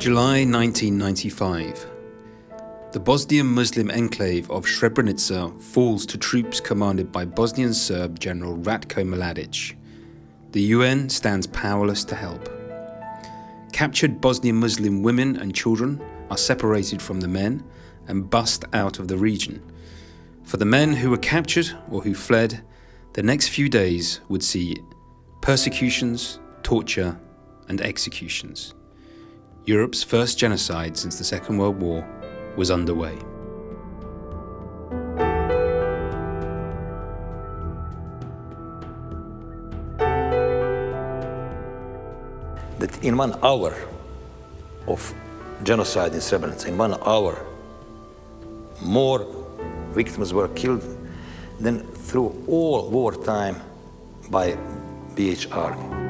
July 1995. The Bosnian Muslim enclave of Srebrenica falls to troops commanded by Bosnian Serb General Ratko Mladic. The UN stands powerless to help. Captured Bosnian Muslim women and children are separated from the men and bussed out of the region. For the men who were captured or who fled, the next few days would see persecutions, torture, and executions. Europe's first genocide since the Second World War was underway. That in 1 hour of genocide in Srebrenica, in 1 hour, more victims were killed than through all wartime by BH Army.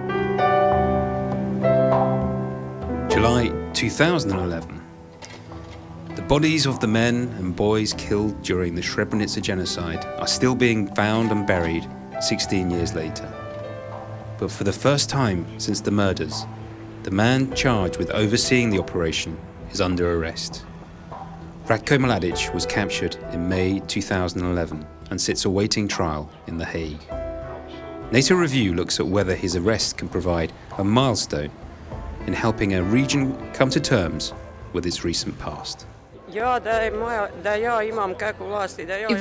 July 2011. The bodies of the men and boys killed during the Srebrenica genocide are still being found and buried 16 years later. But for the first time since the murders, the man charged with overseeing the operation is under arrest. Ratko Mladic was captured in May 2011 and sits awaiting trial in The Hague. Nato Review looks at whether his arrest can provide a milestone in helping a region come to terms with its recent past. If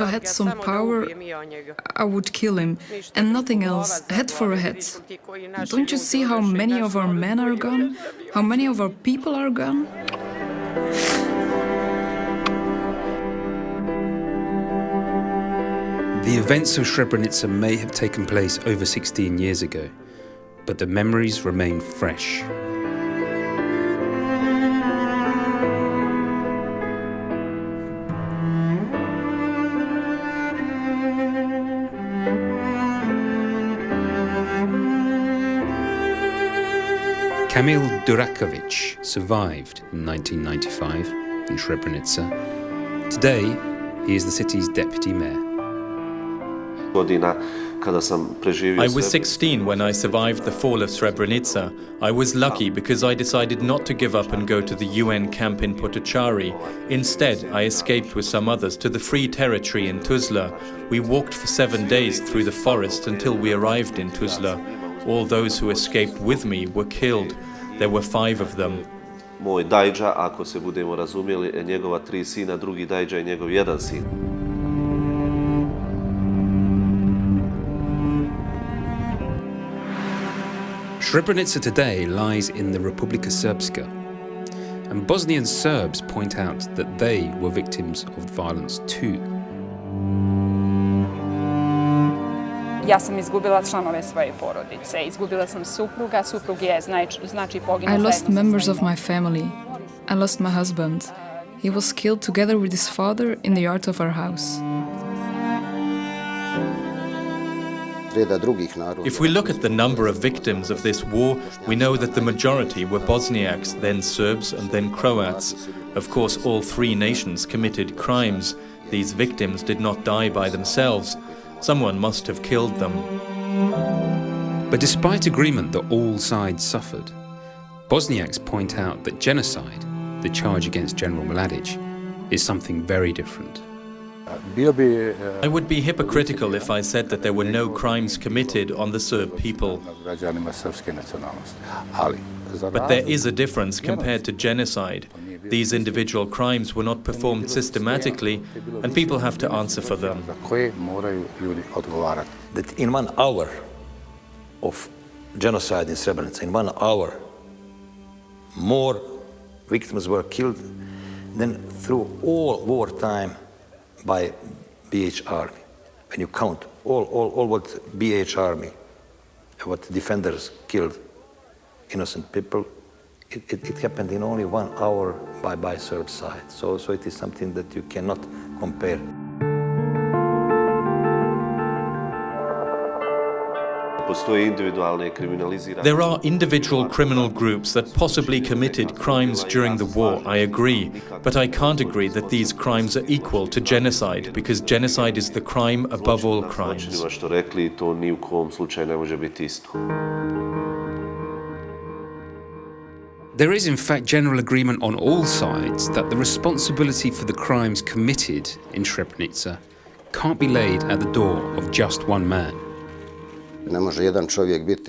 I had some power, I would kill him, and nothing else, head for a head. Don't you see how many of our men are gone? How many of our people are gone? The events of Srebrenica may have taken place over 16 years ago, but the memories remain fresh. Kamil Durakovic survived in 1995 in Srebrenica. Today, he is the city's deputy mayor. I was 16 when I survived the fall of Srebrenica. I was lucky because I decided not to give up and go to the UN camp in Potocari. Instead, I escaped with some others to the free territory in Tuzla. We walked for 7 days through the forest until we arrived in Tuzla. All those who escaped with me were killed. There were 5 of them. Moj dajđa, ako se budemo razumjeli, njegova 3 sina, drugi dajđa i njegov 1 sin. Srebrenica today lies in the Republika Srpska, and Bosnian Serbs point out that they were victims of violence too. Ja sam izgubila članove svoje porodice, izgubila sam supruga, suprug je znači poginuo. I lost members of my family. I lost my husband. He was killed together with his father in the yard of our house. If we look at the number of victims of this war, we know that the majority were Bosniaks, then Serbs and then Croats. Of course, all 3 nations committed crimes. These victims did not die by themselves. Someone must have killed them. But despite agreement that all sides suffered, Bosniaks point out that genocide, the charge against General Mladic, is something very different. I would be hypocritical if I said that there were no crimes committed on the Serb people. But there is a difference compared to genocide. These individual crimes were not performed systematically, and people have to answer for them. That in 1 hour of genocide in Srebrenica, in 1 hour, more victims were killed than through all wartime by BH Army. When you count all what BH Army, what defenders killed innocent people, it happened in only 1 hour by Serb side. So it is something that you cannot compare. There are individual criminal groups that possibly committed crimes during the war, I agree, but I can't agree that these crimes are equal to genocide, because genocide is the crime above all crimes. There is in fact general agreement on all sides that the responsibility for the crimes committed in Srebrenica can't be laid at the door of just one man.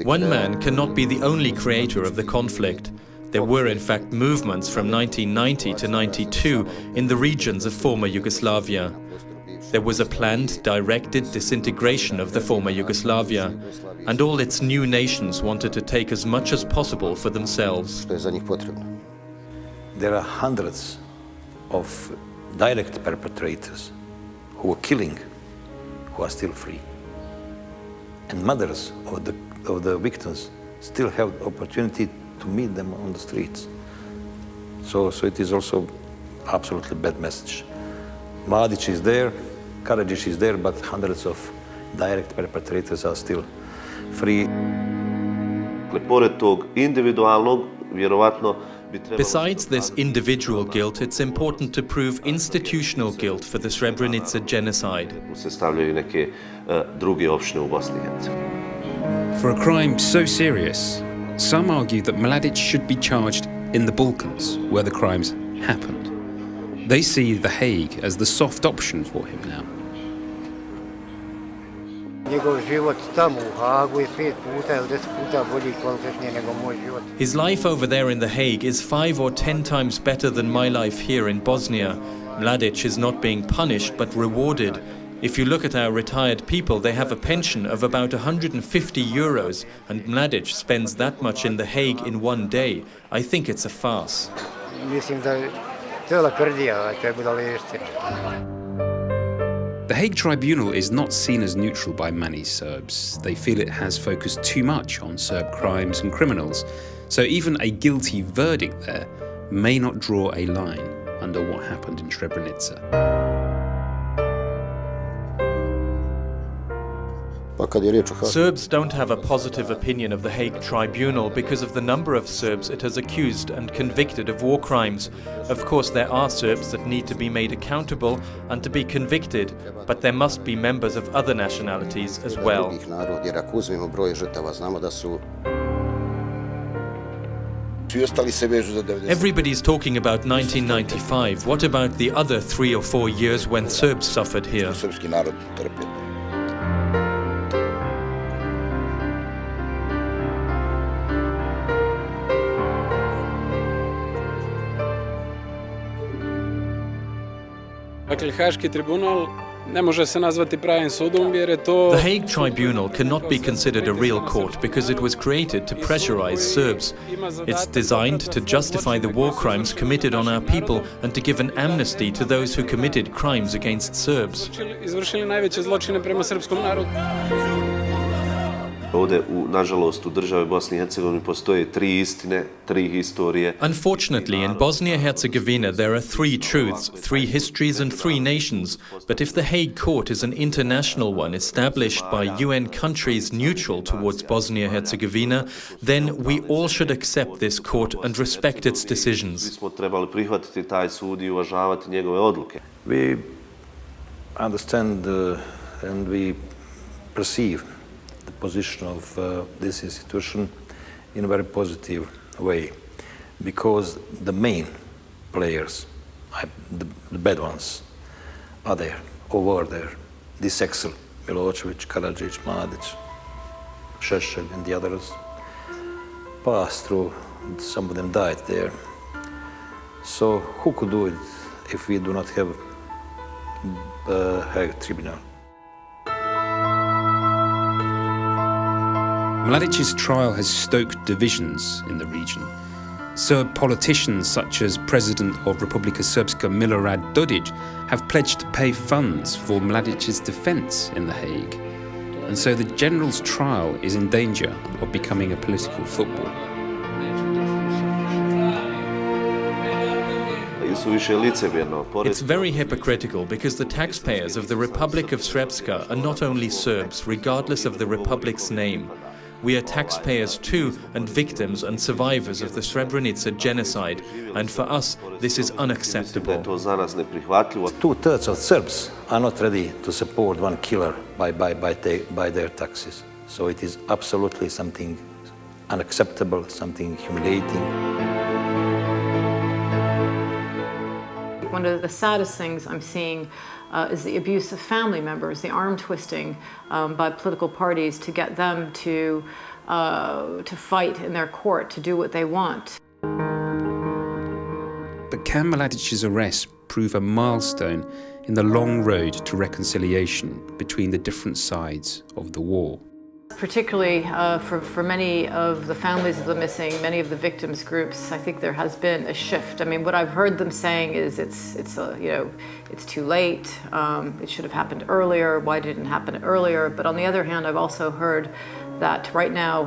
One man cannot be the only creator of the conflict. There were in fact movements from 1990 to 92 in the regions of former Yugoslavia. There was a planned, directed disintegration of the former Yugoslavia, and all its new nations wanted to take as much as possible for themselves. There are hundreds of direct perpetrators who are killing, who are still free. And mothers of the victims still have the opportunity to meet them on the streets. So it is also absolutely bad message. Mladić is there, Karadzic is there, but hundreds of direct perpetrators are still free. Pored tog individualnog, vjerovatno bi trebalo... Besides this individual guilt, it's important to prove institutional guilt for the Srebrenica genocide. Se stavljaju neke druge opštine u Bosni i Hercegovini. For a crime so serious, some argue that Mladić should be charged in the Balkans, where the crimes happened. They see The Hague as the soft option for him now. His life over there in The Hague is 5 or 10 times better than my life here in Bosnia. Mladić is not being punished but rewarded. If you look at our retired people, they have a pension of about 150 euros, and Mladić spends that much in The Hague in one day. I think it's a farce. The Hague Tribunal is not seen as neutral by many Serbs. They feel it has focused too much on Serb crimes and criminals, so even a guilty verdict there may not draw a line under what happened in Srebrenica. Serbs don't have a positive opinion of the Hague Tribunal because of the number of Serbs it has accused and convicted of war crimes. Of course, there are Serbs that need to be made accountable and to be convicted, but there must be members of other nationalities as well. Everybody's talking about 1995. What about the other 3 or 4 years when Serbs suffered here? The Hague Tribunal cannot be considered a real court because it was created to pressurize Serbs. It's designed to justify the war crimes committed on our people and to give an amnesty to those who committed crimes against Serbs. Ovdje, nažalost, u državi Bosni i Hercegovini postoje 3 istine, 3 historije. Unfortunately, in Bosnia-Herzegovina there are 3 truths, 3 histories and 3 nations. But if the Hague Court is an international one established by UN countries neutral towards Bosnia-Herzegovina, then we all should accept this court and respect its decisions. Bismo trebali prihvatiti taj sud i uvažavati njegove odluke. We understand and we perceive the position of this institution in a very positive way, because the main players, the bad ones, are there, or were there. This excel, Milosevic, Karadzic, Mladić, Šešelj, and the others passed through. Some of them died there. So who could do it if we do not have a Hague Tribunal? Mladic's trial has stoked divisions in the region. Serb politicians such as President of Republika Srpska Milorad Dodik have pledged to pay funds for Mladic's defense in The Hague. And so the general's trial is in danger of becoming a political football. It's very hypocritical because the taxpayers of the Republic of Srpska are not only Serbs, regardless of the republic's name. We are taxpayers too, and victims and survivors of the Srebrenica genocide, and for us this is unacceptable. 2/3 of Serbs are not ready to support one killer by their taxes. So it is absolutely something unacceptable, something humiliating. one of the saddest things I'm seeing is the abuse of family members, the arm twisting by political parties to get them to fight in their court, to do what they want. But can Mladic's arrest prove a milestone in the long road to reconciliation between the different sides of the war? Particularly for many of the families of the missing, many of the victims groups, I think there has been a shift. I mean, what I've heard them saying is it's too late. It should have happened earlier. Why didn't it happen earlier? But on the other hand, I've also heard that right now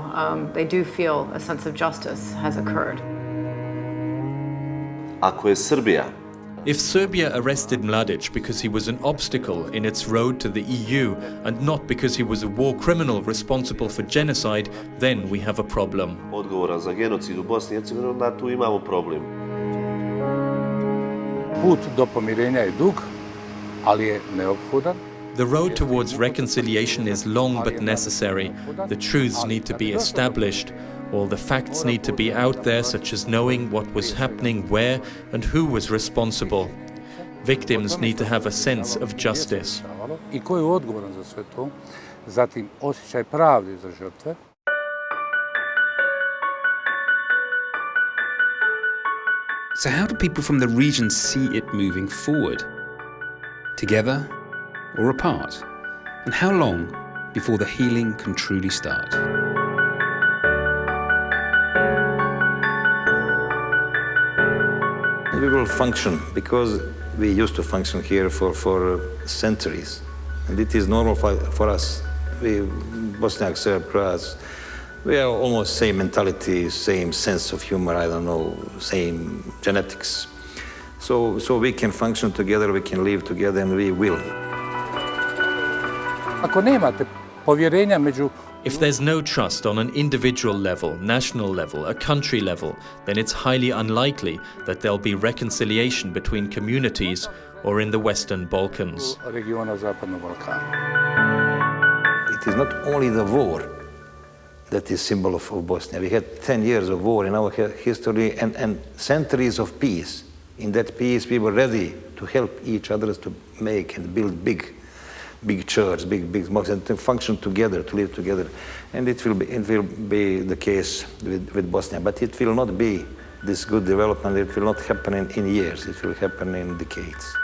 they do feel a sense of justice has occurred. Ako je Srbija If Serbia arrested Mladić because he was an obstacle in its road to the EU and not because he was a war criminal responsible for genocide, then we have a problem. odgovoran za genocid u Bosni i Hercegovini, onda tu imamo problem. Put do pomirenja je dug, ali je neophodan. The road towards reconciliation is long but necessary. The truths need to be established. All the facts need to be out there, such as knowing what was happening where and who was responsible. Victims need to have a sense of justice. I ko je odgovoran za sve to? Zatim osjećaj pravde za žrtve. So how do people from the region see it moving forward? Together or apart? And how long before the healing can truly start? We will function because we used to function here for centuries. And it is normal for us. We, Bosniak, Serb, Croats, we have almost same mentality, same sense of humor, I don't know, same genetics. So we can function together, we can live together, and we will. Ako nemate povjerenja među If there's no trust on an individual level, national level, a country level, then it's highly unlikely that there'll be reconciliation between communities or in the Western Balkans. regiona Zapadnog Balkana. It is not only the war that is symbol of Bosnia. We had 10 years of war in our history and centuries of peace. In that peace, we were ready to help each other to make and build big church, big mosques, and to function together, to live together. And it will be the case with Bosnia. But it will not be this good development. It will not happen in years. It will happen in decades.